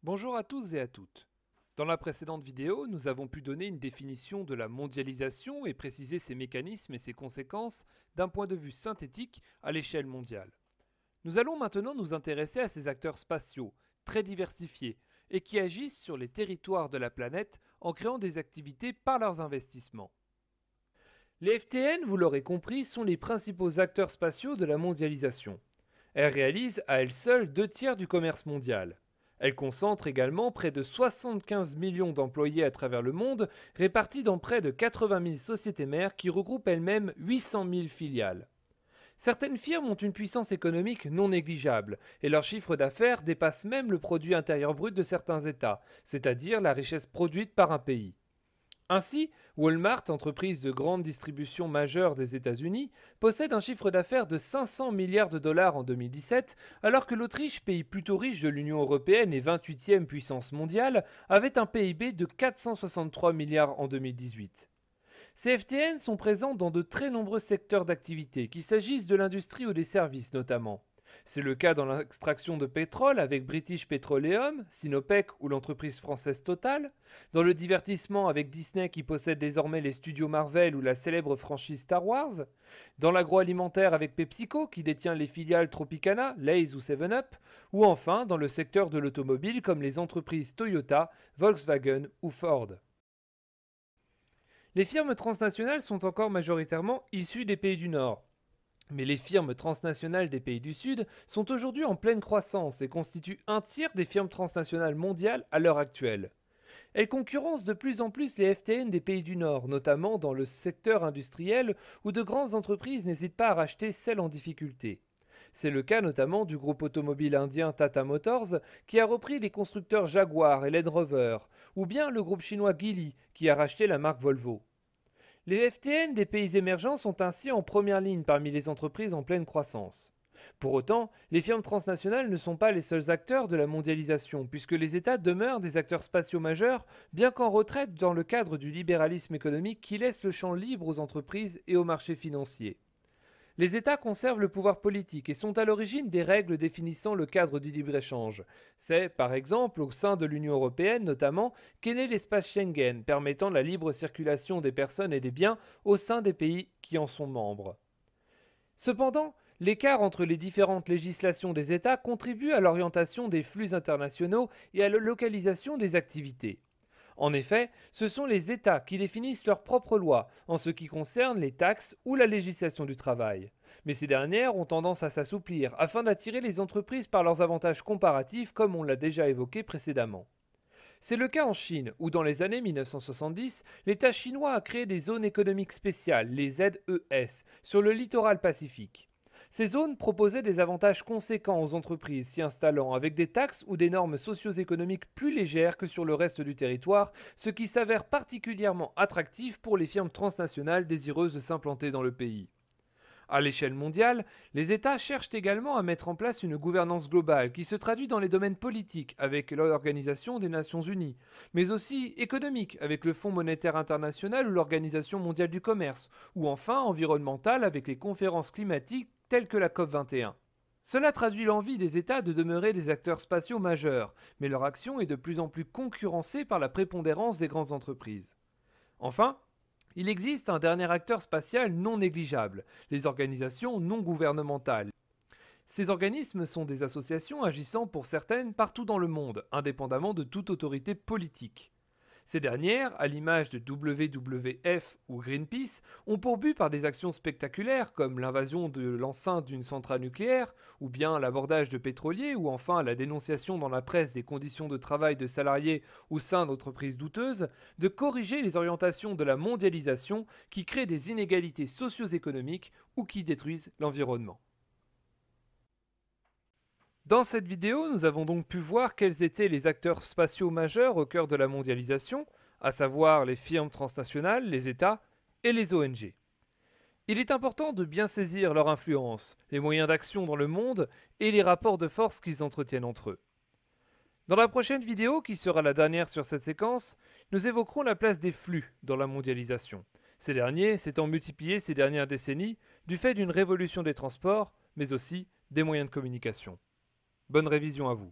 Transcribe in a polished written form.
Bonjour à tous et à toutes. Dans la précédente vidéo, nous avons pu donner une définition de la mondialisation et préciser ses mécanismes et ses conséquences d'un point de vue synthétique à l'échelle mondiale. Nous allons maintenant nous intéresser à ces acteurs spatiaux, très diversifiés, et qui agissent sur les territoires de la planète en créant des activités par leurs investissements. Les FTN, vous l'aurez compris, sont les principaux acteurs spatiaux de la mondialisation. Elles réalisent à elles seules 2/3 du commerce mondial. Elles concentrent également près de 75 millions d'employés à travers le monde, répartis dans près de 80 000 sociétés mères qui regroupent elles-mêmes 800 000 filiales. Certaines firmes ont une puissance économique non négligeable, et leur chiffre d'affaires dépasse même le produit intérieur brut de certains États, c'est-à-dire la richesse produite par un pays. Ainsi, Walmart, entreprise de grande distribution majeure des États-Unis, possède un chiffre d'affaires de 500 milliards de dollars en 2017, alors que l'Autriche, pays plutôt riche de l'Union européenne et 28e puissance mondiale, avait un PIB de 463 milliards en 2018. Ces FTN sont présents dans de très nombreux secteurs d'activité, qu'il s'agisse de l'industrie ou des services notamment. C'est le cas dans l'extraction de pétrole avec British Petroleum, Sinopec ou l'entreprise française Total, dans le divertissement avec Disney qui possède désormais les studios Marvel ou la célèbre franchise Star Wars, dans l'agroalimentaire avec PepsiCo qui détient les filiales Tropicana, Lay's ou 7-Up, ou enfin dans le secteur de l'automobile comme les entreprises Toyota, Volkswagen ou Ford. Les firmes transnationales sont encore majoritairement issues des pays du Nord. Mais les firmes transnationales des pays du Sud sont aujourd'hui en pleine croissance et constituent un tiers des firmes transnationales mondiales à l'heure actuelle. Elles concurrencent de plus en plus les FTN des pays du Nord, notamment dans le secteur industriel où de grandes entreprises n'hésitent pas à racheter celles en difficulté. C'est le cas notamment du groupe automobile indien Tata Motors qui a repris les constructeurs Jaguar et Land Rover, ou bien le groupe chinois Geely qui a racheté la marque Volvo. Les FTN des pays émergents sont ainsi en première ligne parmi les entreprises en pleine croissance. Pour autant, les firmes transnationales ne sont pas les seuls acteurs de la mondialisation, puisque les États demeurent des acteurs spatiaux majeurs, bien qu'en retraite dans le cadre du libéralisme économique qui laisse le champ libre aux entreprises et aux marchés financiers. Les États conservent le pouvoir politique et sont à l'origine des règles définissant le cadre du libre-échange. C'est, par exemple, au sein de l'Union européenne notamment, qu'est né l'espace Schengen, permettant la libre circulation des personnes et des biens au sein des pays qui en sont membres. Cependant, l'écart entre les différentes législations des États contribue à l'orientation des flux internationaux et à la localisation des activités. En effet, ce sont les États qui définissent leurs propres lois en ce qui concerne les taxes ou la législation du travail. Mais ces dernières ont tendance à s'assouplir afin d'attirer les entreprises par leurs avantages comparatifs comme on l'a déjà évoqué précédemment. C'est le cas en Chine où dans les années 1970, l'État chinois a créé des zones économiques spéciales, les ZES, sur le littoral pacifique. Ces zones proposaient des avantages conséquents aux entreprises s'y installant avec des taxes ou des normes socio-économiques plus légères que sur le reste du territoire, ce qui s'avère particulièrement attractif pour les firmes transnationales désireuses de s'implanter dans le pays. À l'échelle mondiale, les États cherchent également à mettre en place une gouvernance globale qui se traduit dans les domaines politiques avec l'Organisation des Nations Unies, mais aussi économique avec le Fonds monétaire international ou l'Organisation mondiale du commerce, ou enfin environnemental avec les conférences climatiques telles que la COP21. Cela traduit l'envie des États de demeurer des acteurs spatiaux majeurs, mais leur action est de plus en plus concurrencée par la prépondérance des grandes entreprises. Enfin, il existe un dernier acteur spatial non négligeable, les organisations non gouvernementales. Ces organismes sont des associations agissant pour certaines partout dans le monde, indépendamment de toute autorité politique. Ces dernières, à l'image de WWF ou Greenpeace, ont pour but par des actions spectaculaires comme l'invasion de l'enceinte d'une centrale nucléaire, ou bien l'abordage de pétroliers, ou enfin la dénonciation dans la presse des conditions de travail de salariés au sein d'entreprises douteuses, de corriger les orientations de la mondialisation qui créent des inégalités socio-économiques ou qui détruisent l'environnement. Dans cette vidéo, nous avons donc pu voir quels étaient les acteurs spatiaux majeurs au cœur de la mondialisation, à savoir les firmes transnationales, les États et les ONG. Il est important de bien saisir leur influence, les moyens d'action dans le monde et les rapports de force qu'ils entretiennent entre eux. Dans la prochaine vidéo, qui sera la dernière sur cette séquence, nous évoquerons la place des flux dans la mondialisation. Ces derniers s'étant multipliés ces dernières décennies du fait d'une révolution des transports, mais aussi des moyens de communication. Bonne révision à vous.